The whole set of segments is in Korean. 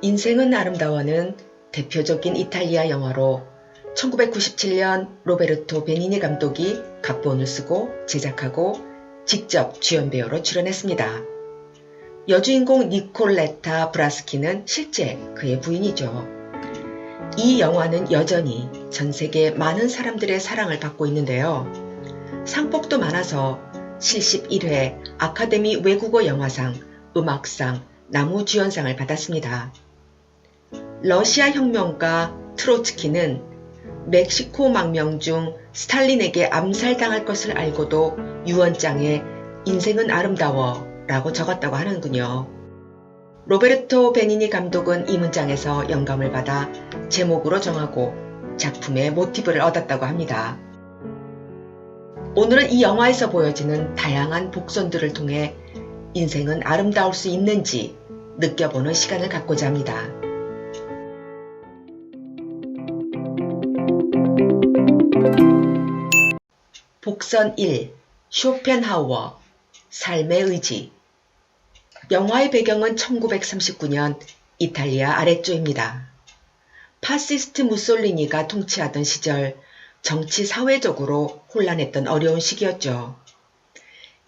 인생은 아름다워는 대표적인 이탈리아 영화로 1997년 로베르토 베니니 감독이 각본을 쓰고 제작하고 직접 주연 배우로 출연했습니다. 여주인공 니콜레타 브라스키는 실제 그의 부인이죠. 이 영화는 여전히 전 세계 많은 사람들의 사랑을 받고 있는데요. 상복도 많아서 71회 아카데미 외국어 영화상, 음악상, 나무주연상을 받았습니다. 러시아 혁명가 트로츠키는 멕시코 망명 중 스탈린에게 암살당할 것을 알고도 유언장에 인생은 아름다워 라고 적었다고 하는군요. 로베르토 베니니 감독은 이 문장에서 영감을 받아 제목으로 정하고 작품의 모티브를 얻었다고 합니다. 오늘은 이 영화에서 보여지는 다양한 복선들을 통해 인생은 아름다울 수 있는지 느껴보는 시간을 갖고자 합니다. 복선 1. 쇼펜하우어 삶의 의지. 영화의 배경은 1939년 이탈리아 아레조입니다. 파시스트 무솔리니가 통치하던 시절 정치 사회적으로 혼란했던 어려운 시기였죠.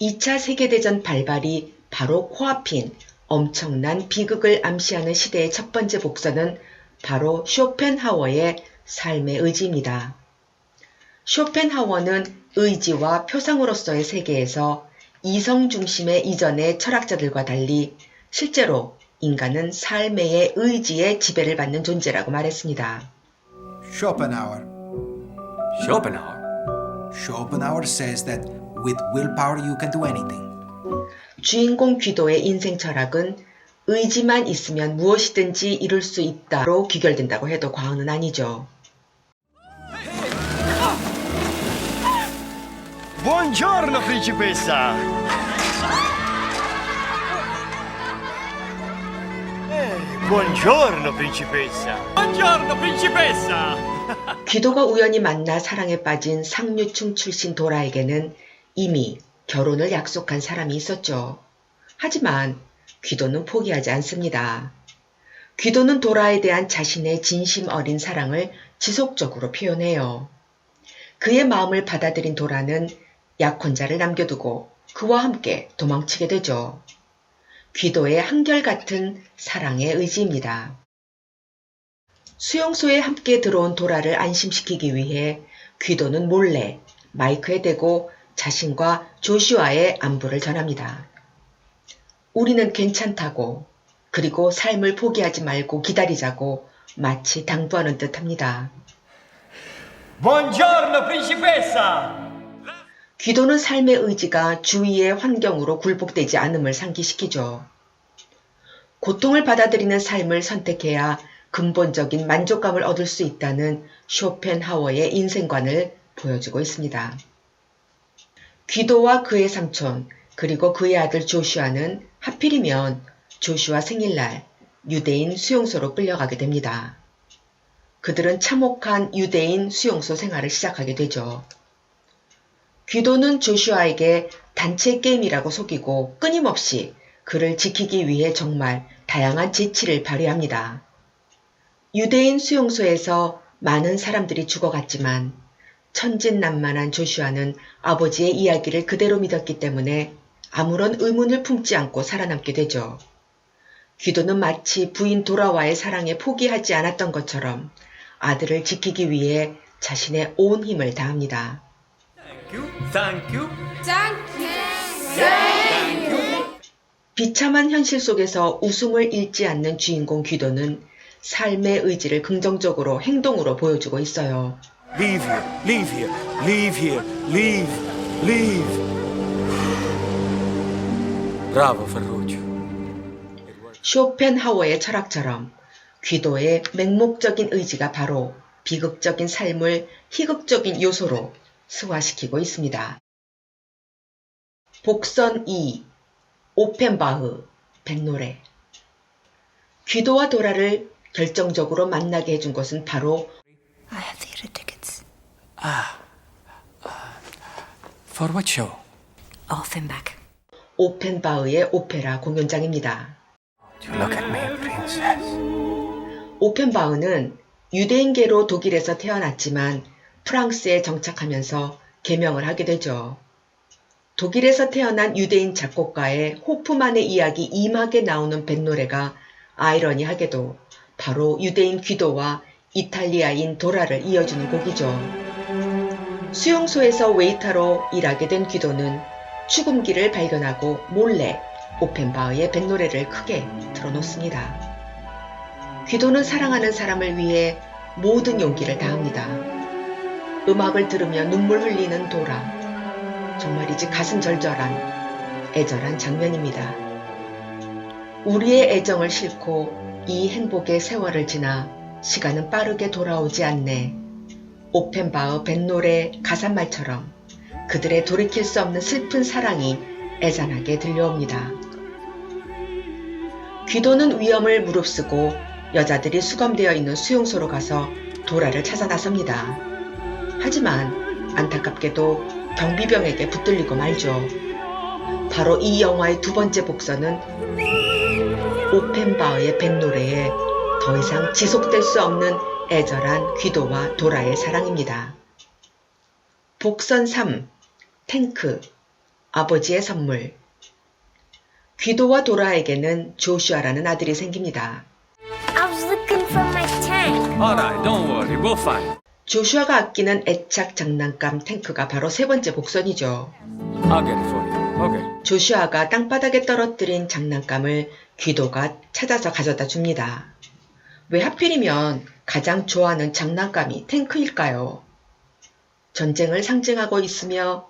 2차 세계대전 발발이 바로 코앞인 엄청난 비극을 암시하는 시대의 첫 번째 복선은 바로 쇼펜하우어의 삶의 의지입니다. 쇼펜하우어는 의지와 표상으로서의 세계에서 이성 중심의 이전의 철학자들과 달리 실제로 인간은 삶의 의지에 지배를 받는 존재라고 말했습니다. Schopenhauer says that with willpower you can do anything. 주인공 귀도의 인생 철학은 의지만 있으면 무엇이든지 이룰 수 있다로 귀결된다고 해도 과언은 아니죠. Buongiorno, principessa! Buongiorno, principessa! Buongiorno, principessa! 귀도가 우연히 만나 사랑에 빠진 상류층 출신 도라에게는 이미 결혼을 약속한 사람이 있었죠. 하지만 귀도는 포기하지 않습니다. 귀도는 도라에 대한 자신의 진심 어린 사랑을 지속적으로 표현해요. 그의 마음을 받아들인 도라는 약혼자를 남겨두고 그와 함께 도망치게 되죠. 귀도의 한결같은 사랑의 의지입니다. 수용소에 함께 들어온 도라를 안심시키기 위해 귀도는 몰래 마이크에 대고 자신과 조슈아의 안부를 전합니다. 우리는 괜찮다고, 그리고 삶을 포기하지 말고 기다리자고 마치 당부하는 듯합니다. Buongiorno, principessa! 귀도는 삶의 의지가 주위의 환경으로 굴복되지 않음을 상기시키죠. 고통을 받아들이는 삶을 선택해야 근본적인 만족감을 얻을 수 있다는 쇼펜하우어의 인생관을 보여주고 있습니다. 귀도와 그의 삼촌 그리고 그의 아들 조슈아는 하필이면 조슈아 생일날 유대인 수용소로 끌려가게 됩니다. 그들은 참혹한 유대인 수용소 생활을 시작하게 되죠. 귀도는 조슈아에게 단체 게임이라고 속이고 끊임없이 그를 지키기 위해 정말 다양한 재치를 발휘합니다. 유대인 수용소에서 많은 사람들이 죽어갔지만 천진난만한 조슈아는 아버지의 이야기를 그대로 믿었기 때문에 아무런 의문을 품지 않고 살아남게 되죠. 귀도는 마치 부인 도라와의 사랑에 포기하지 않았던 것처럼 아들을 지키기 위해 자신의 온 힘을 다합니다. Thank you. 비참한 현실 속에서 웃음을 잃지 않는 주인공 귀도는 삶의 의지를 긍정적으로 행동으로 보여주고 있어요. Leave here, leave here, leave here, leave, leave. Bravo, Ferruccio. 쇼펜하우어의 철학처럼 귀도의 맹목적인 의지가 바로 비극적인 삶을 희극적인 요소로 승화시키고 있습니다. 복선 2. 오펜바흐, 백노래. 귀도와 도라를 결정적으로 만나게 해준 것은 바로 I have theater tickets. For what show? Offenbach. 오펜바흐의 오페라 공연장입니다. Look at me, princess. 오펜바흐는 유대인계로 독일에서 태어났지만 프랑스에 정착하면서 개명을 하게 되죠. 독일에서 태어난 유대인 작곡가의 호프만의 이야기 2막에 나오는 뱃노래가 아이러니하게도 바로 유대인 귀도와 이탈리아인 도라를 이어주는 곡이죠. 수용소에서 웨이터로 일하게 된 귀도는 죽음기를 발견하고 몰래 오펜바흐의 뱃노래를 크게 틀어놓습니다. 귀도는 사랑하는 사람을 위해 모든 용기를 다합니다. 음악을 들으며 눈물 흘리는 도라. 정말이지 가슴 절절한 애절한 장면입니다. 우리의 애정을 싣고 이 행복의 세월을 지나 시간은 빠르게 돌아오지 않네. 오펜바흐 뱃노래 가사말처럼 그들의 돌이킬 수 없는 슬픈 사랑이 애잔하게 들려옵니다. 귀도는 위험을 무릅쓰고 여자들이 수감되어 있는 수용소로 가서 도라를 찾아 나섭니다. 하지만 안타깝게도 경비병에게 붙들리고 말죠. 바로 이 영화의 두 번째 복선은 오펜바흐의 뱃노래에 더 이상 지속될 수 없는 애절한 귀도와 도라의 사랑입니다. 복선 3. 탱크. 아버지의 선물. 귀도와 도라에게는 조슈아라는 아들이 생깁니다. I was looking for my tank. Alright, don't worry, we'll find. 조슈아가 아끼는 애착 장난감 탱크가 바로 세 번째 복선이죠. I'll get it for you. Okay. 조슈아가 땅바닥에 떨어뜨린 장난감을 귀도가 찾아서 가져다 줍니다. 왜 하필이면 가장 좋아하는 장난감이 탱크일까요? 전쟁을 상징하고 있으며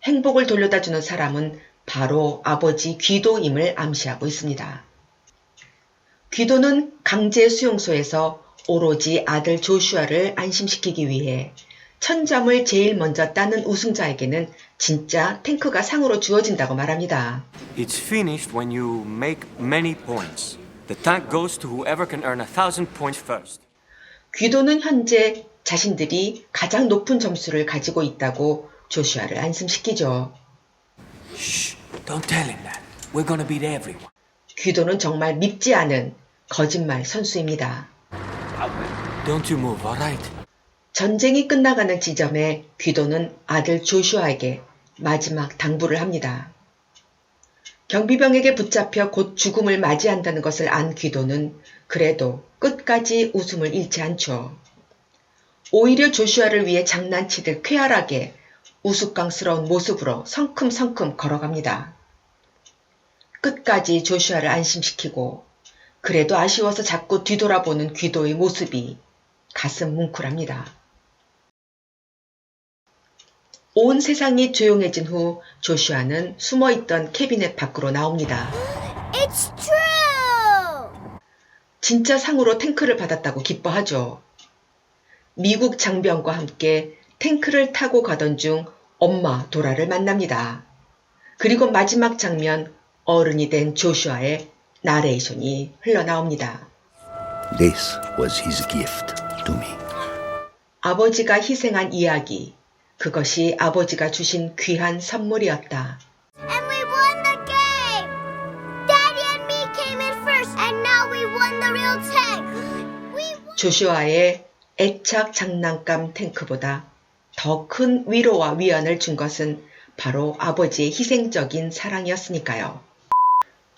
행복을 돌려다 주는 사람은 바로 아버지 귀도임을 암시하고 있습니다. 귀도는 강제 수용소에서 오로지 아들 조슈아를 안심시키기 위해 천점을 제일 먼저 따는 우승자에게는 진짜 탱크가 상으로 주어진다고 말합니다. It's finished when you make many points. The tank goes to whoever can earn 1,000 points first. 귀도는 현재 자신들이 가장 높은 점수를 가지고 있다고 조슈아를 안심시키죠. Shh, don't tell him that. We're gonna beat everyone. 귀도는 정말 밉지 않은 거짓말 선수입니다. Don't you move, alright? 전쟁이 끝나가는 지점에 귀도는 아들 조슈아에게 마지막 당부를 합니다. 경비병에게 붙잡혀 곧 죽음을 맞이한다는 것을 안 귀도는 그래도 끝까지 웃음을 잃지 않죠. 오히려 조슈아를 위해 장난치듯 쾌활하게 우스꽝스러운 모습으로 성큼성큼 걸어갑니다. 끝까지 조슈아를 안심시키고 그래도 아쉬워서 자꾸 뒤돌아보는 귀도의 모습이 가슴 뭉클합니다. 온 세상이 조용해진 후 조슈아는 숨어있던 캐비넷 밖으로 나옵니다. It's true! 진짜 상으로 탱크를 받았다고 기뻐하죠. 미국 장병과 함께 탱크를 타고 가던 중 엄마 도라를 만납니다. 그리고 마지막 장면 어른이 된 조슈아의 나레이션이 흘러나옵니다. This was his gift to me. 아버지가 희생한 이야기, 그것이 아버지가 주신 귀한 선물이었다. And we won the game! Daddy and me came in first, and now we won the real tank! We won! 조슈아의 애착 장난감 탱크보다 더 큰 위로와 위안을 준 것은 바로 아버지의 희생적인 사랑이었으니까요.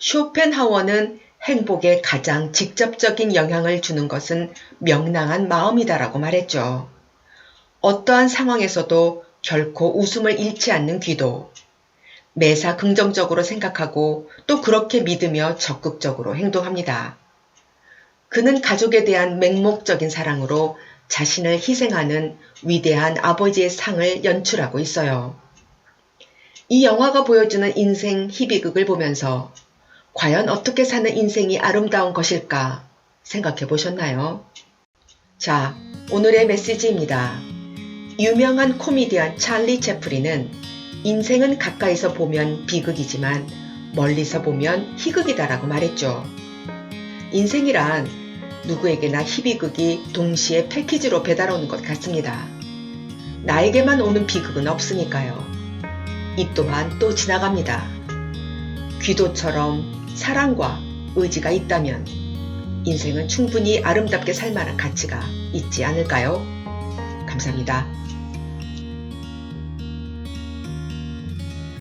쇼펜하워는 행복에 가장 직접적인 영향을 주는 것은 명랑한 마음이다라고 말했죠. 어떠한 상황에서도 결코 웃음을 잃지 않는 귀도, 매사 긍정적으로 생각하고 또 그렇게 믿으며 적극적으로 행동합니다. 그는 가족에 대한 맹목적인 사랑으로 자신을 희생하는 위대한 아버지의 상을 연출하고 있어요. 이 영화가 보여주는 인생 희비극을 보면서 과연 어떻게 사는 인생이 아름다운 것일까 생각해 보셨나요? 자, 오늘의 메시지입니다. 유명한 코미디언 찰리 채플린은 인생은 가까이서 보면 비극이지만 멀리서 보면 희극이다라고 말했죠. 인생이란 누구에게나 희비극이 동시에 패키지로 배달오는 것 같습니다. 나에게만 오는 비극은 없으니까요. 이 또한 또 지나갑니다. 귀도처럼 사랑과 의지가 있다면 인생은 충분히 아름답게 살 만한 가치가 있지 않을까요? 감사합니다.